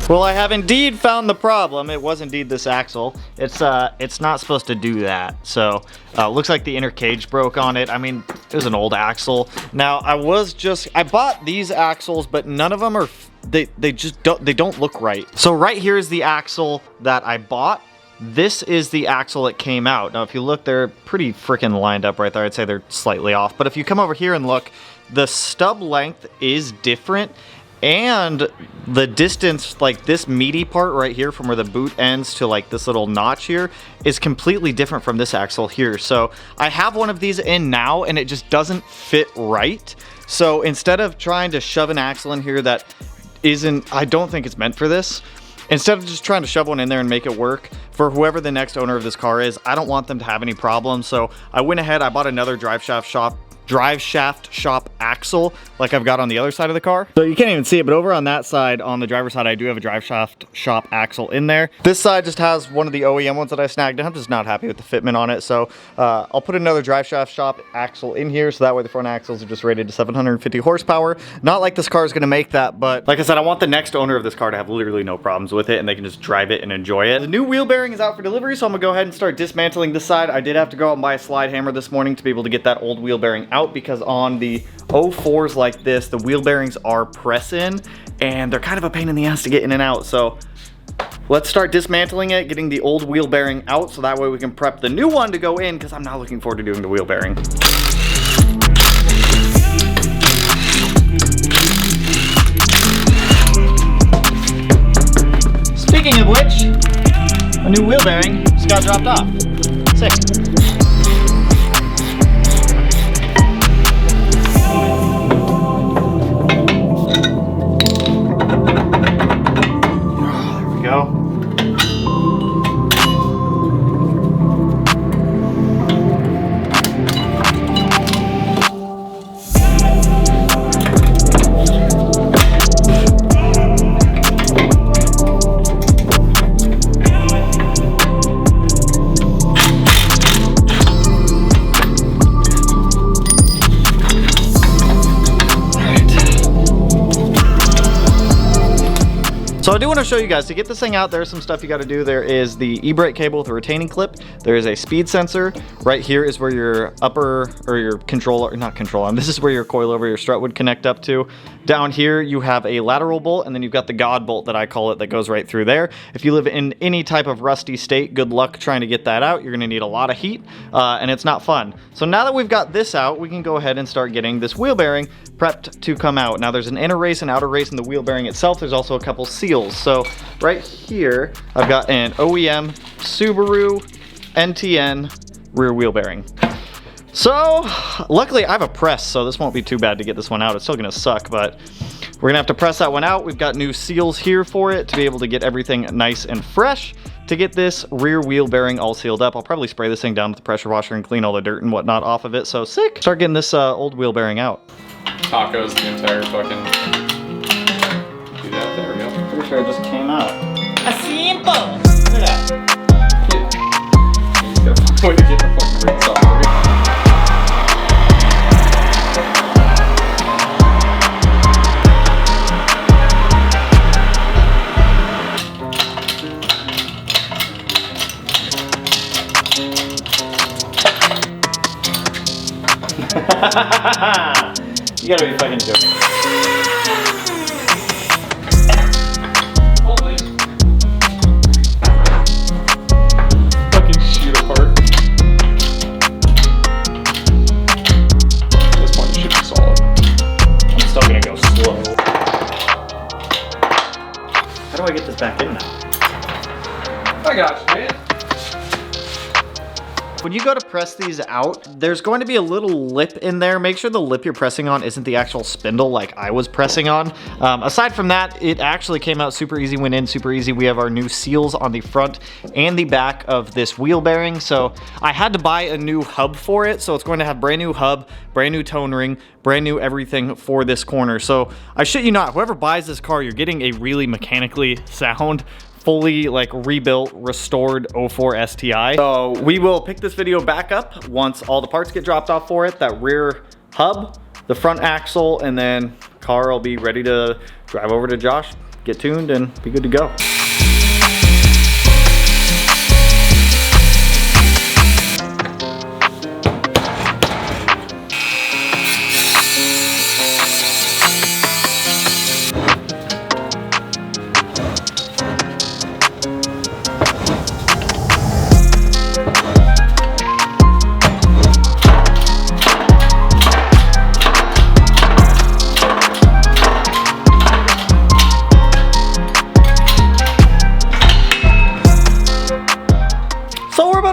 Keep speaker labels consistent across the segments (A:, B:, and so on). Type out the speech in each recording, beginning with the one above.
A: Well, I have indeed found the problem. It was indeed this axle. It's not supposed to do that. So, looks like the inner cage broke on it. I mean, it was an old axle. Now, I bought these axles, but none of them are, they don't look right. So right here is the axle that I bought. This is the axle that came out. Now, if you look, they're pretty freaking lined up right there. I'd say they're slightly off. But if you come over here and look, the stub length is different. And the distance, like this meaty part right here from where the boot ends to like this little notch here is completely different from this axle here. So I have one of these in now and it just doesn't fit right. So instead of trying to shove an axle in here that I don't think it's meant for this, instead of just trying to shove one in there and make it work, for whoever the next owner of this car is, I don't want them to have any problems. So I went ahead, I bought another drive shaft shop axle like I've got on the other side of the car. So you can't even see it, but over on that side, on the driver's side, I do have a drive shaft shop axle in there. This side just has one of the OEM ones that I snagged, and I'm just not happy with the fitment on it. So I'll put another drive shaft shop axle in here, so that way the front axles are just rated to 750 horsepower. Not like this car is gonna make that, but like I said, I want the next owner of this car to have literally no problems with it, and they can just drive it and enjoy it. The new wheel bearing is out for delivery, so I'm gonna go ahead and start dismantling this side. I did have to go out and buy a slide hammer this morning to be able to get that old wheel bearing out, because on the 04s like this, the wheel bearings are press-in, and they're kind of a pain in the ass to get in and out. So let's start dismantling it, getting the old wheel bearing out, so that way we can prep the new one to go in, because I'm not looking forward to doing the wheel bearing. Speaking of which, a new wheel bearing just got dropped off. Sick. So I do want to show you guys, to get this thing out, there's some stuff you got to do. There is the e-brake cable with a retaining clip. There is a speed sensor. Right here is where your your controller, not control arm, this is where your coilover, your strut would connect up to. Down here you have a lateral bolt, and then you've got the God bolt that I call it, that goes right through there. If you live in any type of rusty state, good luck trying to get that out. You're going to need a lot of heat, and it's not fun. So now that we've got this out, we can go ahead and start getting this wheel bearing prepped to come out. Now there's an inner race and outer race in the wheel bearing itself. There's also a couple seals. So right here, I've got an OEM Subaru NTN rear wheel bearing. So luckily I have a press, so this won't be too bad to get this one out. It's still gonna suck, but we're gonna have to press that one out. We've got new seals here for it to be able to get everything nice and fresh. To get this rear wheel bearing all sealed up, I'll probably spray this thing down with the pressure washer and clean all the dirt and whatnot off of it. So sick. Start getting this old wheel bearing out.
B: Tacos the entire fucking... Do that, there we go.
A: Pretty sure it just came out. A simple! Look at that.
B: You just gotta find a way to get the fucking rings off.
A: You gotta be fucking joking.
B: Holy. Fucking shoot apart. At this point, it should be solid.
A: I'm still gonna go slow. How do I get this back in now?
B: I got you, man.
A: When you go to press these out, there's going to be a little lip in there. Make sure the lip you're pressing on isn't the actual spindle like I was pressing on. Aside from that, it actually came out super easy, went in super easy. We have our new seals on the front and the back of this wheel bearing. So I had to buy a new hub for it. So it's going to have brand new hub, brand new tone ring, brand new everything for this corner. So I shit you not, whoever buys this car, you're getting a really mechanically sound, fully like rebuilt, restored 04 STI. So we will pick this video back up once all the parts get dropped off for it, that rear hub, the front axle, and then car will be ready to drive over to Josh, get tuned, and be good to go.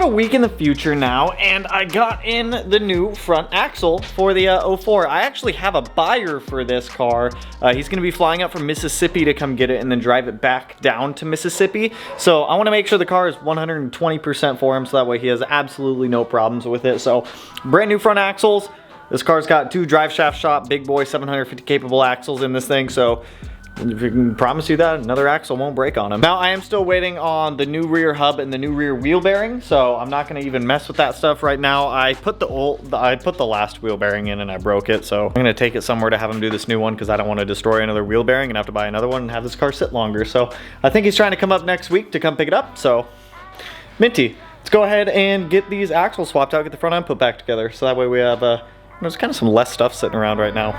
A: Week in the future now, and I got in the new front axle for the 04. I actually have a buyer for this car. He's going to be flying up from Mississippi to come get it and then drive it back down to Mississippi. So I want to make sure the car is 120% for him, so that way he has absolutely no problems with it. So brand new front axles. This car's got 2 drive shaft shop big boy 750 capable axles in this thing, so if you can promise you that another axle won't break on him. Now I am still waiting on the new rear hub and the new rear wheel bearing, so I'm not going to even mess with that stuff right now. I put the last wheel bearing in and I broke it, so I'm going to take it somewhere to have him do this new one because I don't want to destroy another wheel bearing and have to buy another one and have this car sit longer. So I think he's trying to come up next week to come pick it up. So Minty, let's go ahead and get these axles swapped out, get the front end put back together, so that way we have there's kind of some less stuff sitting around right now.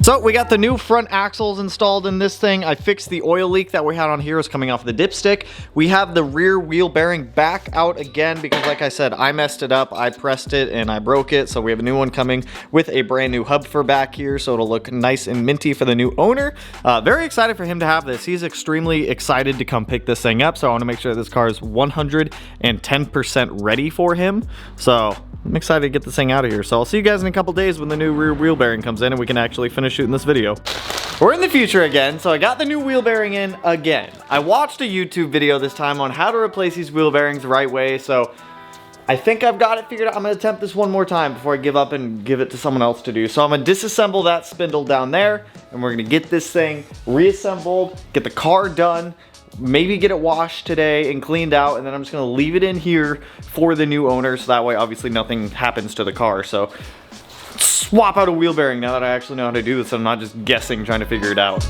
A: So we got the new front axles installed in this thing. I fixed the oil leak that we had on here was coming off the dipstick. We have the rear wheel bearing back out again because, like I said, I messed it up. I pressed it and I broke it. So we have a new one coming with a brand new hub for back here, so it'll look nice and minty for the new owner. Very excited for him to have this. He's extremely excited to come pick this thing up, so I want to make sure this car is 110% ready for him. So I'm excited to get this thing out of here. So I'll see you guys in a couple days when the new rear wheel bearing comes in and we can actually finish shooting this video. We're in the future again, so I got the new wheel bearing in again. I watched a YouTube video this time on how to replace these wheel bearings the right way, so I think I've got it figured out. I'm gonna attempt this one more time before I give up and give it to someone else to do. So I'm gonna disassemble that spindle down there, and we're gonna get this thing reassembled, get the car done, maybe get it washed today and cleaned out, and then I'm just gonna leave it in here for the new owner, so that way obviously nothing happens to the car. So swap out a wheel bearing now that I actually know how to do this. I'm not just guessing trying to figure it out.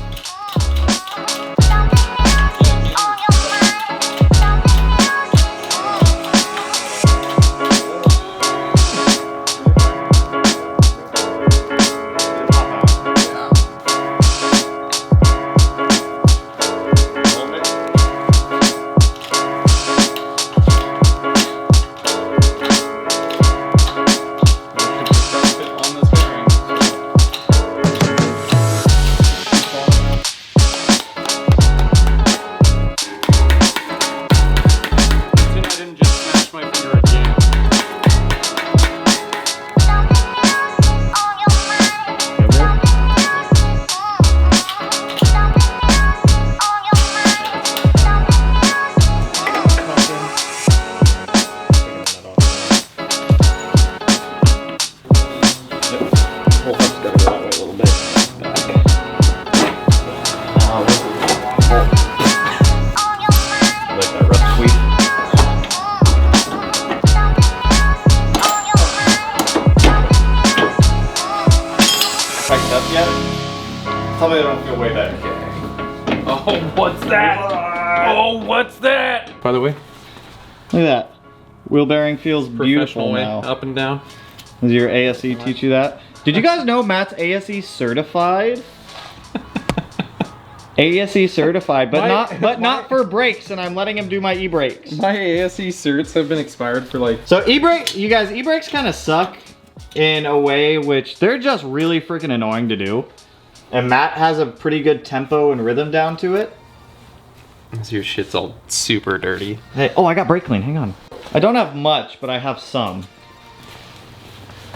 A: Tell me I don't feel way better.
B: Oh, what's that? Oh, what's that? By the way,
A: look at that. Wheel bearing feels beautiful
B: way,
A: now.
B: up and down.
A: Does your ASE teach you that? Did you guys know Matt's ASE certified? ASE certified, but not for brakes, and I'm letting him do my e-brakes.
B: My ASE certs have been expired for like...
A: So e-brake, you guys, e-brakes kind of suck in a way which they're just really freaking annoying to do. And Matt has a pretty good tempo and rhythm down to it.
B: So your shit's all super dirty.
A: Hey, oh, I got brake clean, hang on. I don't have much, but I have some.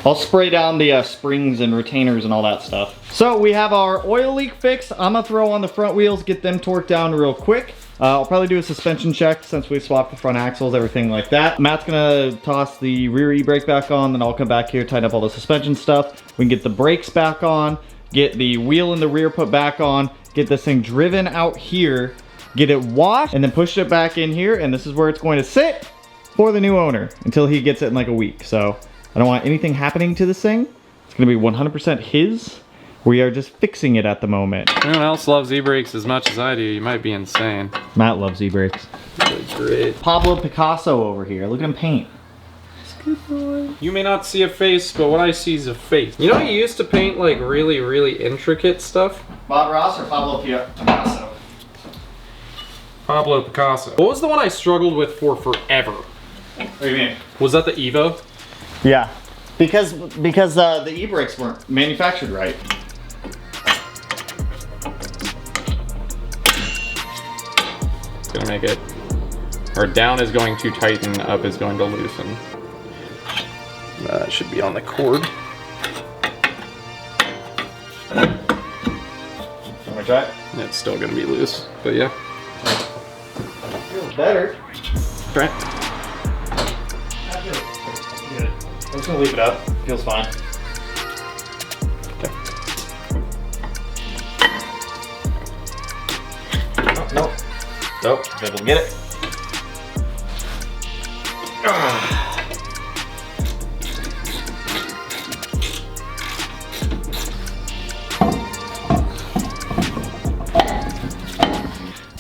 A: I'll spray down the springs and retainers and all that stuff. So we have our oil leak fixed. I'm gonna throw on the front wheels, get them torqued down real quick. I'll probably do a suspension check since we swapped the front axles, everything like that. Matt's gonna toss the rear e-brake back on, then I'll come back here, tighten up all the suspension stuff. We can get the brakes back on, get the wheel in the rear put back on, get this thing driven out here, get it washed, and then push it back in here, and this is where it's going to sit for the new owner until he gets it in like a week. So I don't want anything happening to this thing. It's gonna be 100% his. We are just fixing it at the moment.
B: Anyone else loves e-brakes as much as I do, you might be insane.
A: Matt loves e-brakes.
B: Really great.
A: Pablo Picasso over here. Look at him paint.
B: You may not see a face, but what I see is a face. You know, you used to paint like really, really intricate stuff.
A: Bob Ross or Pablo Picasso?
B: Pablo Picasso. What was the one I struggled with for forever?
A: What do you mean?
B: Was that the Evo?
A: Yeah, because the e-brakes weren't manufactured right.
B: It's gonna make it, or down is going to tighten, up is going to loosen. That should be on the cord.
A: Want me to try it?
B: It's still gonna be loose, but yeah.
A: Feels better.
B: Try.
A: Good. I'm just gonna leave it up. Feels fine.
B: Okay.
A: Oh, nope. Nope. Able to get it.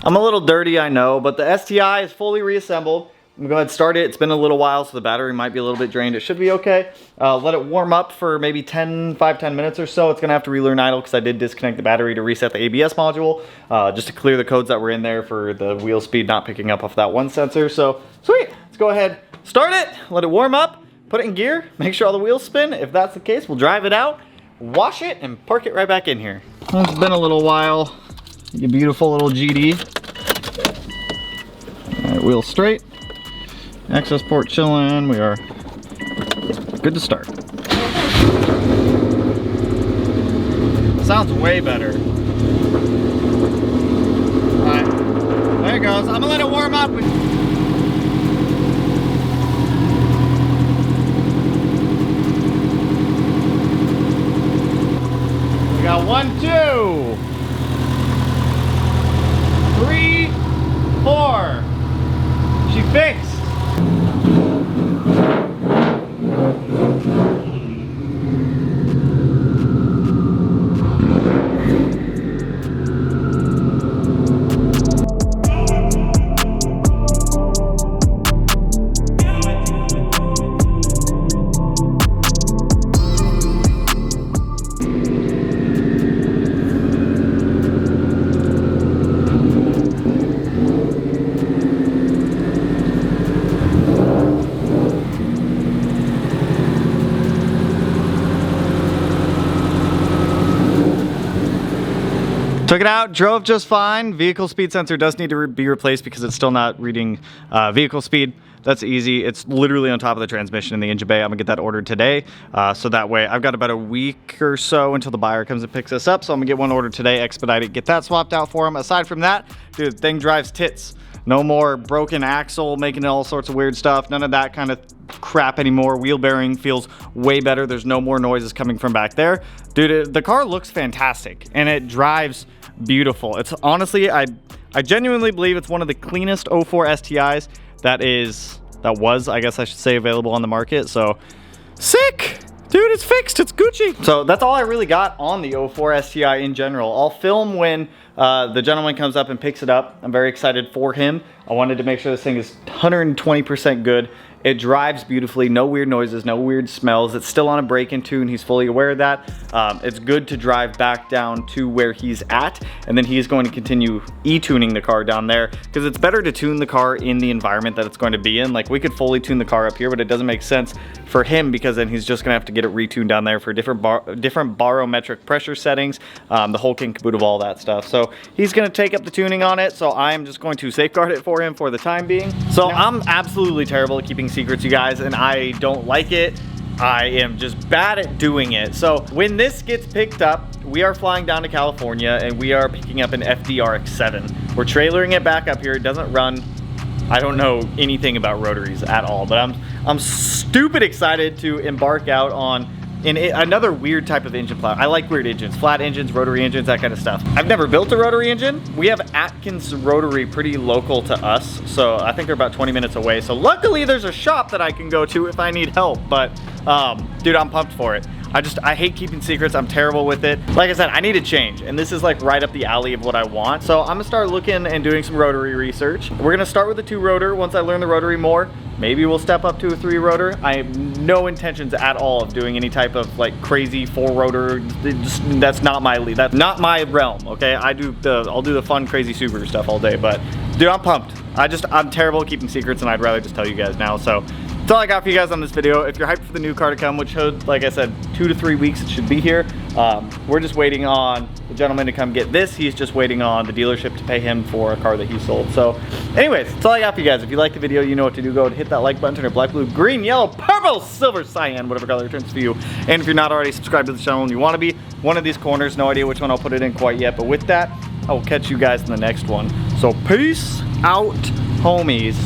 A: I'm a little dirty, I know, but the STI is fully reassembled. I'm gonna go ahead and start it. It's been a little while, so the battery might be a little bit drained. It should be okay. Let it warm up for maybe 5-10 minutes or so. It's gonna have to relearn idle because I did disconnect the battery to reset the ABS module, just to clear the codes that were in there for the wheel speed not picking up off that one sensor. So, sweet. Let's go ahead, start it, let it warm up, put it in gear, make sure all the wheels spin. If that's the case, we'll drive it out, wash it, and park it right back in here. Well, it's been a little while. You beautiful little GD. All right, wheels straight. Access port chilling. We are good to start. Sounds way better. All right, there it goes. I'm gonna let it warm up. We got 1, 2, 3, 4. She fixed. Took it out, drove just fine. Vehicle speed sensor does need to be replaced because it's still not reading vehicle speed. That's easy. It's literally on top of the transmission in the engine bay. I'm gonna get that ordered today. So that way I've got about a week or so until the buyer comes and picks us up. So I'm gonna get one ordered today, expedite it, get that swapped out for him. Aside from that, dude, the thing drives tits. No more broken axle, making all sorts of weird stuff. None of that kind of crap anymore. Wheel bearing feels way better. There's no more noises coming from back there. Dude, the car looks fantastic and it drives beautiful. It's honestly, I genuinely believe it's one of the cleanest 04 STIs that was, I guess I should say, available on the market. So sick. Dude, it's fixed. It's Gucci. So that's all I really got on the 04 STI in general. I'll film when the gentleman comes up and picks it up. I'm very excited for him. I wanted to make sure this thing is 120% good. It drives beautifully, no weird noises, no weird smells. It's still on a break-in tune. He's fully aware of that. It's good to drive back down to where he's at, and then he's going to continue e-tuning the car down there, because it's better to tune the car in the environment that it's going to be in. Like, we could fully tune the car up here, but it doesn't make sense for him, because then he's just gonna have to get it retuned down there for different barometric pressure settings, the whole king caboodle of all that stuff. So he's gonna take up the tuning on it, so I'm just going to safeguard it for him for the time being. So I'm absolutely terrible at keeping secrets, you guys, and I don't like it. I am just bad at doing it. So when this gets picked up, we are flying down to California and we are picking up an FDRX7. We're trailering it back up here. It doesn't run. I don't know anything about rotaries at all, but I'm stupid excited to embark out on another weird type of engine platform. I like weird engines, flat engines, rotary engines, that kind of stuff. I've never built a rotary engine. We have Atkins Rotary pretty local to us, so I think they're about 20 minutes away. So luckily there's a shop that I can go to if I need help, but dude, I'm pumped for it. I hate keeping secrets. I'm terrible with it. Like I said, I need a change, and this is like right up the alley of what I want. So I'm gonna start looking and doing some rotary research. We're gonna start with a 2-rotor. Once I learn the rotary more, maybe we'll step up to a 3-rotor. I have no intentions at all of doing any type of like crazy 4-rotor. That's not my lead. That's not my realm, okay? I'll do the fun, crazy Subaru stuff all day, but dude, I'm pumped. I'm terrible at keeping secrets, and I'd rather just tell you guys now. So that's all I got for you guys on this video. If you're hyped for the new car to come, which should, like I said, 2 to 3 weeks, it should be here. We're just waiting on the gentleman to come get this. He's just waiting on the dealership to pay him for a car that he sold. So anyways, that's all I got for you guys. If you like the video, you know what to do. Go ahead and hit that like button, turn it black, blue, green, yellow, purple, silver, cyan, whatever color it turns for you. And if you're not already subscribed to the channel and you want to be, one of these corners, no idea which one I'll put it in quite yet, but with that, I will catch you guys in the next one. So peace out, homies.